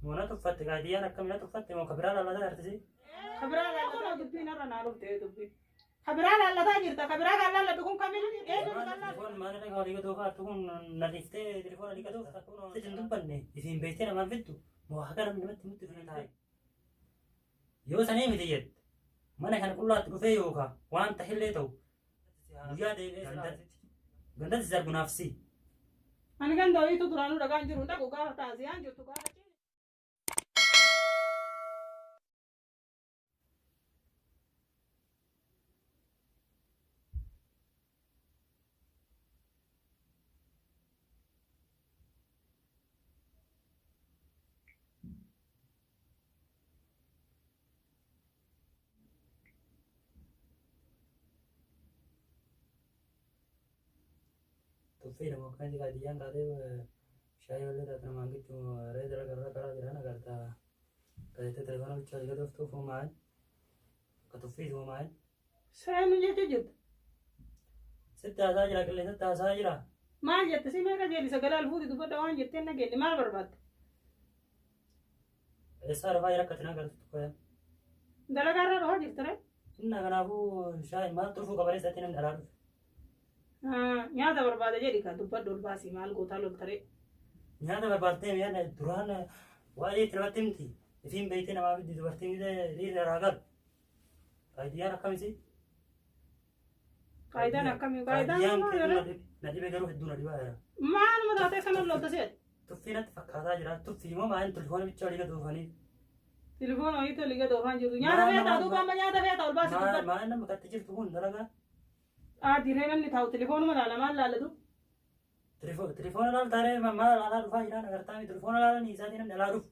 Mona tuffatte gaadiyaan akkamina tuffatte moo kabiraa lallataa artisi? Kabiraa lallataa dubbiin irra naa dhuftee dubbiin. Kabiraa lallataa jirta. Kabiraa kan lallatu kun kamilli eenyu lallatu? Telefoon maal irra hawlii gadoo faatu kun nadiiftee telefoon hawlii gadoo faatu kun isin dubbanne isin beektee namaan fittu moo akka namni namatti nutti filan taa'e. Yoo sanii miti jette mana kana qullaatti dhufee yookaan wanta hillee ta'u guyyaa deebi'ee gandatti zargunaafsi. Ani kan dawiitu duraanuu dhagaan jiru dhaqu gaafa taasiyaan jirtu gaafa. Tuffii nama kan gaadiyaan kaatee shaayii wallee taate namaan gidduu reedera garra karaa jiran agartaa. Gaazexaa telefoona bichaa gadoof tuufuu maal? Akka tuffiitu maal? Seenu jechuu jirtu. Sitti haasaa jira qilleensatti haasaa jira. Maal jette si meeqa jedhi sagalee alfuuti dubbadha waan jettee nageenya maal barbaadde? Eessaa rafaa jira akkatti nagartu tukkooya. Dalagaa irra dhahoo jirtire? Inna kanaafuu shaayii maal turfuu qabareessatti namni dhalaa dhufe. Nyaata barbaada jedhi kan dubbadhu ol baasii maal gootaa loltaree. Nyaata barbaadtee mi'aan duraan waa'ee itti namatti himti. Ifiin beektee namaa fiddi dubartiin dhiirri irraa galu. Faayidaan akkamisi? Faayidaan akkamii? Faayidaan maal? Na dhibee garuu hedduu na dhibaa jira. Maaluma taatee kana lolta seet? Tuffii natti fakkaataa jira. Tuffii moo maal telefoona bichaa olii gadoofanii. Telefoona olii olii gadoofaan jirtu. Nyaata feetaa duuba amma nyaata feetaa ol baasii dubbadhu. Maal nama katti jirtu kun dalagaa? Dirree namni taa'u telefoonuma laala maal laalatu? Telefoona laal taaree maal laalaa dhufaa jiraan agartaami telefoona laalanii isaatii namni alaa dhufu.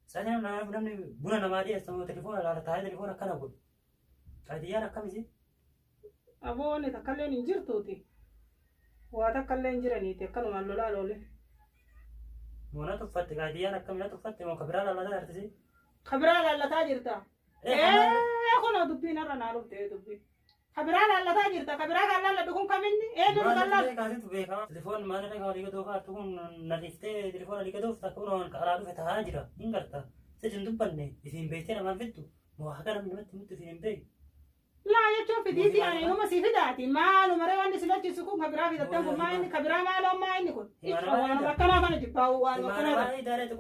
Isaatii namni alaa dhufu namni buna namaa dhiyeessamu telefoona laala taa'ee telefoona akkana godhu. Faayidaan akkamisi? Aboonni takkalleen hin jirtuuti. Waa takkallee hin jiraniiti akkanumaan lolaa loole. Moona tuffatte gaadiyaan akkamina tuffatte moo kabiraa lallataa artisi? Kabiraa lallataa jirta. Kunoo dubbiin irra naa dhuftee dubbiin. Kabiraa lallataa jirta. Kabiraa kan lallatu kun kaminni eenyu lallatu? Kaasitu beekama. Telefoon maal irra hawlii gadoo faatu kun nadiiftee telefoon hawlii gadoo faatu kun karaa dhufe taa'aa jira. Hin garta. Isin dubbanne isin beektee namaan fittu moo akka namni namatti nutti isin hin beeku. Laa jechuun fidiitii ani numa si fidaati. Maaluma ree wanni si lachisu kun kabiraa fidattee kun maa inni kabiraa maaloo maa inni kun. Ibsa waan akkanaa kana jibbaa'u waan akkanaa.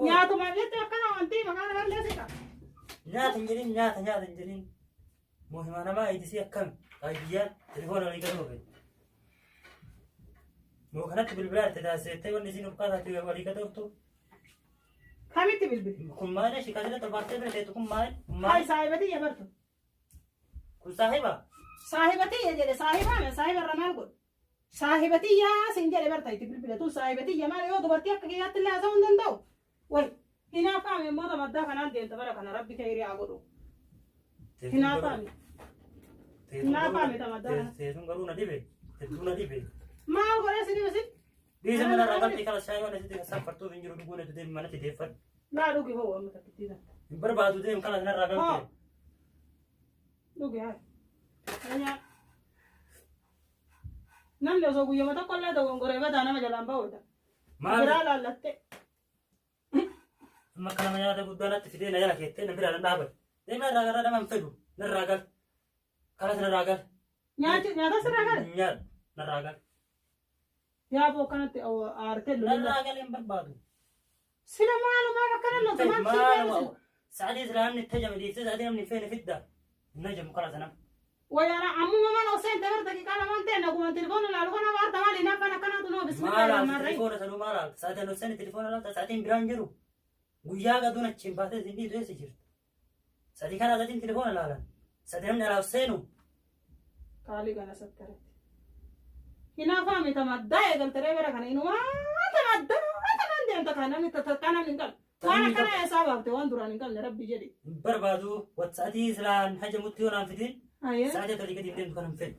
Nyaatuma jettee akkana wanti maqaan irra leesita. Nyaata hin jedhin nyaata hin jedhin. Moo himaa namaa eegisii akkami? Baay'iyyaa telefoona walii galuu ofe. Moo kanatti bilbilaa itti taasisettee wanni isin uffaataatti walii gatooftu. Kamitti bilbil? Kun maali ishee kaasirra taphattee filateetu kun maali? Hayi saahibatii yabartu. Kun saahiba? Saahibatii jedhe saahibaan saahiba irra maal godhu? Saahibatii yaa sin jedhe barta itti bilbilatu saahibatii yaa maal yoo dubartii akka kiyyaatti illee haasa'uu hin danda'u. Wai hinaafaame immoo tamaddaa kanaan deemta bara kana rabbi kee hiriyaa godhu. Hinaafaame. Hinaafaame tamaddaa. Teessuun garuu na dhibe. Hedduu na dhibe. Maal godhee si dhibe si? Dhiisa mana irraa galtee kala shaayii waan asitti safartuuf hin jiru dhuguun itti deemi manatti deeffadhu. Laa dhugi hoo amma takkittii ta'a. Hin barbaadu deemu kana sinarraa galtee. Dhugi haa. Namni osoo guyyama tokko illee dogongoree badaa nama jalaan ba'uudha. Biraa laallattee. Amma akka nama nyaata guddaa natti fidee na jala keettee na biraa nan dhaabate. Deemaa irraa gara nama hin fedhu narraa gal. Kanas narraa gal. Nyaata sirraa gal? Nyaata narraa gal. Yaaboo kanatti aartee loluu. Narraa gal hin barbaadu. Sila maalumaa akkana lolta maal sa'aatii islaamni itti jame dhiiftee sa'aatii namni hin feene fidda. Hin jamu kana sanam. Wayana ammuma mana oseen tabar daqiiqaa lamaan ta'e naguma telefoona laalu kana waarta maali naaf akkanaatu noo bismillah maalaal telefoona sanuu maalaal sa'aatiin oseen telefoona laalta sa'aatiin biraan jiru guyyaa gaduun achiin baatee isin dhiitu eessa jirtu sa'aatii kana sa'aatiin telefoona laalan sa'aatii namni alaa oseenu kaalii kana sattarate hinaafaame tamaddaa eegaltaree bara kana inumaa tamaddaa tamaan deemta kan namni tattaanaan hin qabu waan akkana eessaa baafte waan duraan hin qabne rabbi jedhi hin barbaadu watsaatii islaan hajamutti yoo naan fidin sa'aatii tolii gadi deemtu kan hin fedhu.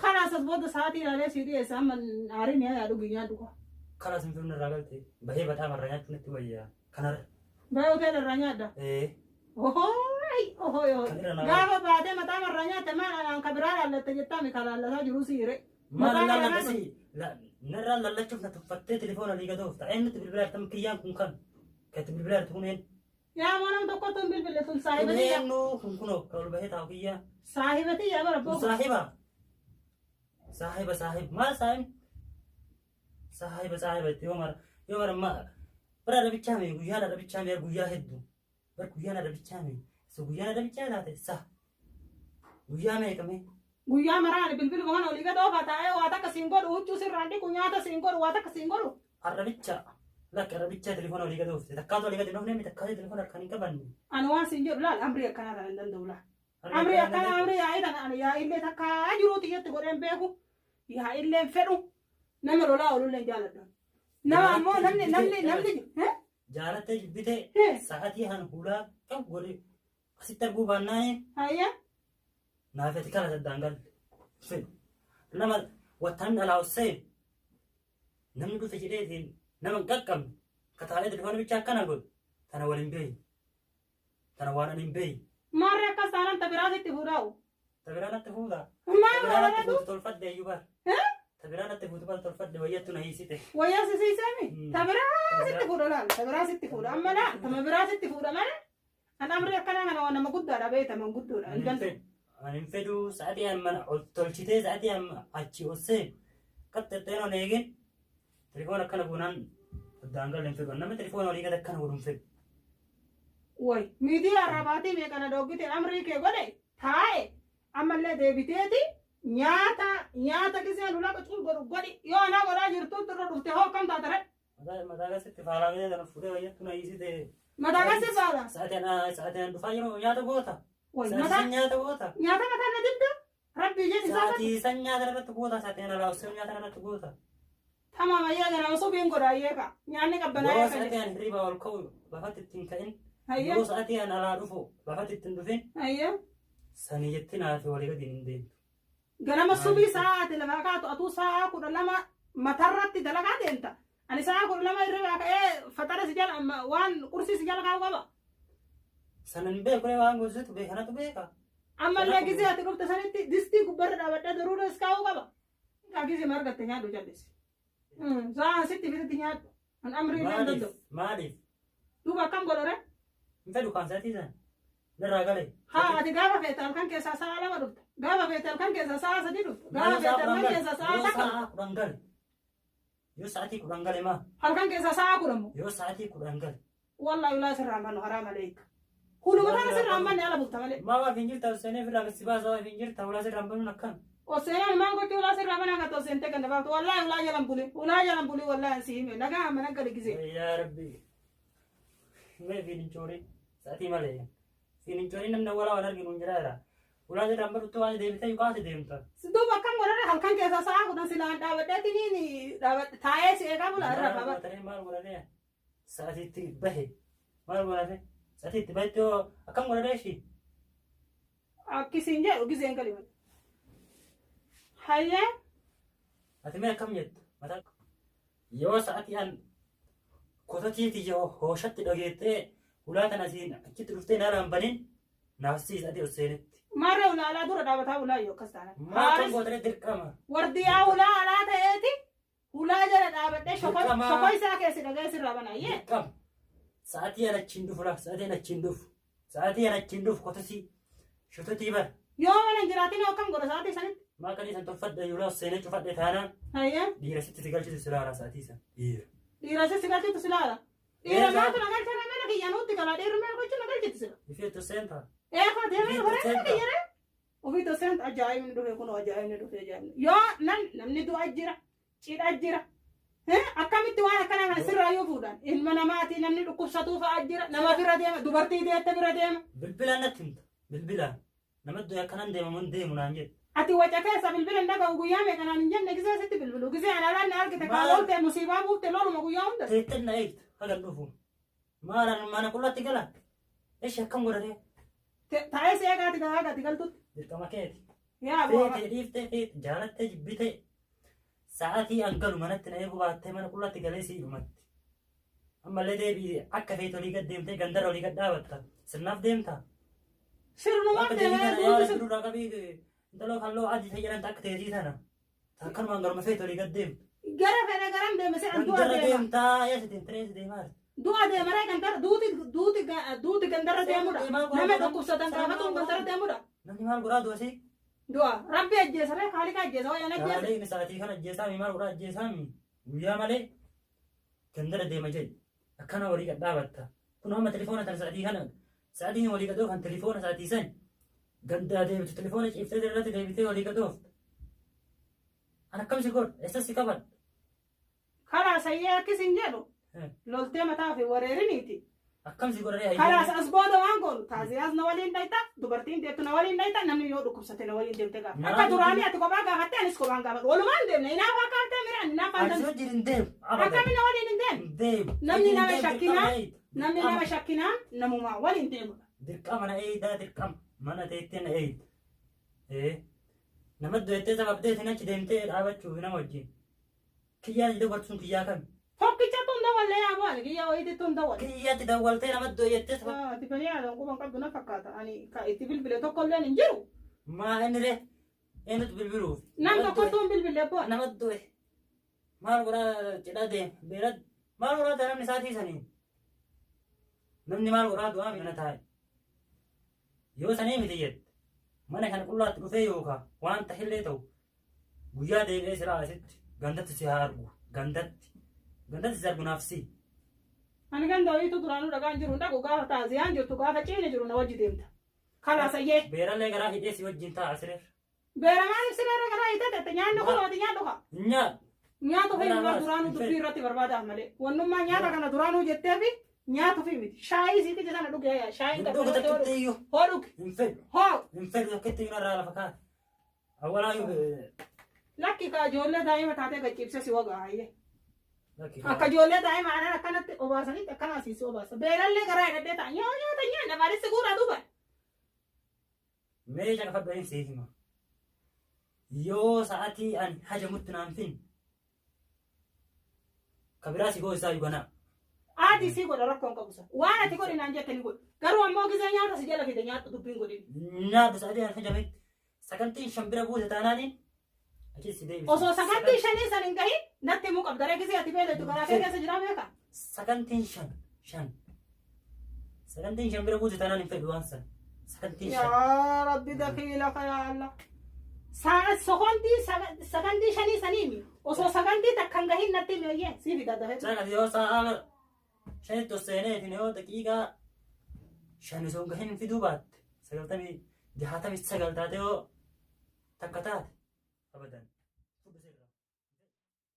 Kanaas as booda sa'aatii ilaalee siidhii eessaa amma aarii mi'a yaadu guyyaa dhuga. Kanaas hin fiduu irraa galte bahee bataa marraa nyaachuun itti wayyaa kanarra. Bahee hoteela irraa nyaadda. Gaafa baatee mataa marraa nyaatte maal aan kabiraa laallatte jettaami kan laallataa jiru siire. Maal laallatasi narraa laallachuuf na tuffattee telefoona liiga ta'uuf ta'ee nuti bilbilaa artam kiyyaan kun kan Kati bilbilaan tuuneen. Yaa manam tokko tun bilbile tun saahibatiyya. Kunoo kunoo kaul bahee taa'u kiyyaa. Saahibatiyya bara Kun boko. saahiba. Saahiba maal saahib? Saahiba itti yoo mara ma bara rabichaa mee guyyaa rabichaa mee guyyaa hedduu. Bar guyyaa rabichaa mee so guyyaa rabichaa taate sa. Guyyaa mee kamee? Guyyaa maraan bilbilu mana olii gad oofa taa'ee waa takka siin godhu huccuu sirraan dhiqu nyaata siin godhu waa takka siin godhu. Arrabicha lakka arrabicha telefoona olii gad oofte takkaatu olii gad hin oofne takkaatu telefoona harkaan hin qabanne. Ani waan siin jedhu laal amrii akkanaa kana hin danda'u laal. Amrii akkana amrii yaa'ii kana ani yaa'illee takkaa jiruuti jetti godheen beeku. Yaa'illeen fedhu nama lolaa oolulleen jaaladha. Nama ammoo namni jaalattee jibbitee sa'aatii han hulaa qabu godhe asitti arguu baannaa hayya. Naaf ati kana saddaangal fedhu nama wattaan dhalaa hosseen namni dhufe jedheetiin nama hin qaqqabne kataalee telefoona bichaa akkana godhu tana waliin beeyi tana waan ani hin beeyi. Maarree akkas taanaan tabiraasitti fuudhaa'u. Tabiraan atti fuudha. Tabiraan atti fuutu tolfadde iyyuu bar. Tabiraan atti fuutu bar tolfadde wayyattu na hiisite. Wayyaa sisiisami. Tabiraasitti fuudha laal. Tabiraasitti fuudha amma laal. Tabiraasitti fuudha malee. An amri akkanaa kana waan nama guddaadha beekaman guddoodha. Hin danda'u. Ani hin fedhu sa'aatii an mana tolchitee sa'aatii an achi hossee qaxxaxxeen on eegin telefoona akkana buunaan daangal hin fedhu nama telefoona olii gad akkana godhu hin fedhu. Way miidiyaa arrabaatii meeqana dhoggite amrii kee godhe taa'e ammallee deebiteeti nyaata giseen ulaa qacul godhu godhi yoo anaa godhaa jirtuutti irra dhufte hoo akkam taatare. Mataa gasitti faalaa kana fudhee wayyattu na hiisite. Mataa gasi faala. Sa'aatii an dhufaa jiru nyaata goota. Sa'aatii nyaata goota. Nyaata mataa na dibda. Rabbi jedhi sa'aatii san nyaata irratti goota sa'aatii an alaawusee nyaata irratti goota. Tamam ayyaa gana osoo biin godhaayee ka nyaanni qabbanaa yoo sa'aatii an hirriibaa ol ka'u lafatti ittiin ka'in yoo sa'aatii an alaa dhufu lafatti ittiin dhufin sanii jetti naafi walii gadi hin deemtu. Ganama subii sa'aati lafaa kaatu atuu sa'a 12 matarratti dalagaa deemta. Ani sa'a 12 hirriibaa ka'ee fatara si jala waan qursii si jala kaa'u qaba. Sanan beeku waan goositu beekanatu beeka. Ammallee gisee ati dhufte sanitti distii gubbarra dhaabadhee daruura is kaa'uu qaba. Gisee margatte nyaadhu jallisi. Sa'a sitti fititti nyaadhu. An amrii illee danda'u. Maaliif? Duuba akkam godhore? Hin fedhu kan sa'aatii san. Narraa galee. Haa ati gaafa feete halkan keessaa sa'a 2 dhufte. Gaafa feete halkan keessaa sa'a 3 dhufte. Gaafa feete halkan keessaa sa'a 1. Sa'a 10 gale. Yoo sa'aatii 10 gale maa? Halkan keessaa sa'a 10 moo? Yoo sa'aatii 10 gale. Wallahi ulaa sirraa manu haraam aleeka. Huluma tana sirraa manni ala bulta malee. Maa waa fin jirta seenee firraa si baasa waa fin jirta ulaa sirraa manu akkan. Oseenaan maan gochuu ulaa sirraa mana akka toseente kan dabaatu wallahi ulaa jalan buli. Ulaa jalan buli wallahi si hime nagaa mana gadi gisee. Yaa Rabbi. Mee fiin choori sa'aatii malee. Fiin choori namni walaa waan arginu hin jiraara. Ulaa sirraa manu waan deebitee yukaati deemta. Duuba akkam godhare halkan keessaa sa'a 10 silaan dhaabadheetiniin taa'ee si eegaa bula irra qaba. Maal godhate sa'aatiitti bahe maal godhate sa'aatiitti bahetti yoo akkam godhate ishii. Akkisiin jedhu giseen galima. Hayyee. Ati mee akkam jettu mataa yoo sa'aatii an kototiiti yoo hooshatti dhageettee ulaa kana asiin achitti dhuftee naaraan banin naafsii sa'aatii ol seenetti. Maarree ulaalaa dura dhaabataa ulaa yoo akkas taana. Maal kan gootee dirqama. Wardiyaa ulaa alaa ta'eeti ulaa jala dhaabadhee shokoo isaa keessi dhagee sirraa banaayee. Dirqama. Sa'aatii an achiin dhufu laaf sa'aatii an achiin dhufu. Sa'aatii an achiin dhufu kototii shototii bara. Yoo mana jiraatiin akkam godha sa'aatii sanitti. Maa kan isan tolfadhe ulaa seenee cufadhe taanaan. Hayyee. Dhiira sitti si galchitu silaala sa'aatii san. Dhiira. Dhiira sitti galchitu silaala. Dhiira maatu na galcha na mana kiyyanuutti galaa dhiirri meel gochuu na galchitu sila. Ifeettu seenta. Eegaa deemee horee na kiyyaree. Ofii toseen ajaa'ibni dhufe kun ajaa'ibni dhufe ajaa'ibni. Yoo namni du'a jira cidha jira. Akkamitti waan akkanaa kana sirraa yoo fuudhan ilma namaatii namni dhukkubsatuu fa'aa jira nama bira deema dubartii deette bira deema. Bilbilaan natti himta bilbilaan namatti akkanaan deemamuun deemu naan jedhe. Ati waca keessa bilbila hin dhaga'u guyyaa meeqanaan hin jenne gisee sitti bilbilu gisee anaalaan na argite kaalooltee musiibaa buufte loluma guyyaa hunda. Teetten na eegta hagan dhufu maalaan mana qullatti gala eeshi akkam godhatee. Taa'ee si eegaati gahaagaati galtutti. Dirqama keeti. Yaa bu'aa. Feetee dhiiftee feete jaalattee jibbitee sa'aatii hangalu manatti na eegu baattee mana qullatti galee sii dhumatti. Ammallee deebii akka feete olii gad deemtee gandara olii gad dhaabatta sirnaaf deemta. Sirnumaan deemee duuba sirnuudhaa qabii intaloo kalloo adii fayyadamta akka teetii tana. Akkanumaan garuma feete olii gad deemtu. Gara fedhe garam deeme si antuu Gandara deemtaa yaa sitiin tirees deemaati. Du'a deemaree gandara duuti gandara deemudha. Nama dhukkubsatan gaafatuun gandara deemudha. Namni maal godhaa du'a si? Du'a rabbi ajjeesaree haaliqa ajjeesa wayyan ajjeesa. Gaalee inni sa'aatii kana ajjeesaa maal godhaa ajjeesaa guyyaa malee gandara deema jedhi akkana walii gad dhaabatta. Kun amma telefoona tan sa'aatiin walii gadoo kan telefoona sa'aatii san gandaa deebitu telefoona ciiftee irratti deebitee walii gadoofta. An akkamsi godha eessas si qaban. Karaa sayyee akkasiin jedhu loltee mataa fi wareeriniiti. Akkamsi godhanii Kalaas as booda waan goonu taasisaas na waliin dhayta dubartiin deettu na waliin dhayta namni yoo dhukkubsate na waliin deemte gaafa. Akka duraanii ati kophaa gaafatte anis kophaan gaafadhu. Walumaan deemne inaaf akka hartee miraan inaaf Ani si wajjin hin deemu. akkami na waliin hin deemu. Deemu. Namni nama shakkinaan namumaa waliin deemudha. Dirqama na eeydaa dirqama mana teettee na eeyda. Nama du'ettee sababdee sin achi deemtee dhaabachuuf nama wajjin. Kiyyaa jedhu barsuun kiyyaa kami? Tokkicha tun dawallee yaa bu'an kiyyaa wayiitti tun dawwalle. Kiyyaatti dawwaltee nama du'ettee sabab. Ati fanii yaadan quban qabdu na fakkaata. Ani itti bilbilee tokko illee hin jiru. Maa inni ree? Eenyutu bilbiluuf? Nam tokkottuu hin bilbilee bu'an. Nama du'e. Maal godhaa cidhaa deema? Beelad maal godhaa ta'e namni isaatii sanii? Namni maal godhaa du'aa mina taa'e? Yoo sanii miti jette mana kana qullaatti dhufee yookaan waan tahillee ta'u guyyaa deebi'ee siraa asitti gandatti si haa argu gandatti si argu naafsi. Ani ganda wayiitu duraanuu dhagaan jiru dhaqu gaafa taasisaan jirtu gaafa ciine jiru na wajji deemta. Kalaasayyee. Beerallee garaa hidhee si wajjin taa'a sireef. Beera maaliif sireerra garaa hidhate nyaanni kun waati nyaadhu kaa. Nyaadhu. Nyaatu fi duraanuu dubbii irratti barbaadaaf malee. Wannummaa nyaata kana duraanuu jettee fi nyaatu fi miti. Shaayii siiti jedhana dhugee yaa shaayii Dhuguu takkitee iyyuu. hoo dhugi. Hin fedhu. Hoo. Hin fedhu takkitee iyyuu narraa lafa kaa'e. Awwalaayyuu. Lakki kaa ijoollee daa'ima taatee gachiibse si wagaa hayyee. Lakki. Akka ijoollee daa'ima aannan akkanatti obaasanitti akkana asiisi obaasa. Beerallee garaa hidhadhee ta'a nyaata nyaanna baadhessi guuraa duuba. Mee caqafadhu ayin siif hima. Yoo sa'atii ani hajamutti naan fin. Kabiraa si goo isaa yuganaa. Aati si godha rakkoon qabusa. Waan ati godhi naan jette ni godhi. Garuu ammoo gisee nyaata si jala fide nyaata dubbiin godhin. Nyaata sa'atii ani hajametti. Sagantiin shanbira buute taanaaniin. Achis si deebisa. Osoo sagantii shanii san hin gahin natti himuu qabda. Daree gisee ati beelatu karaa kee keessa jiraa beeka. Sagantiin shan. Sagantiin shanbira buute taanaan hin fedhu waan sana. Sagantiin shan. Yaa Rabbi dakiila ka yaa Allah. Sagantii shanii saniimi. Osoo sagantii takka hin gahin natti himi si fida dafee. Sagantii yoo sa'a shanitti seeneetiin yoo daqiiqaa shan osoo hin gahin fiduu baatte 90 69 taate yoo takka taate abadan.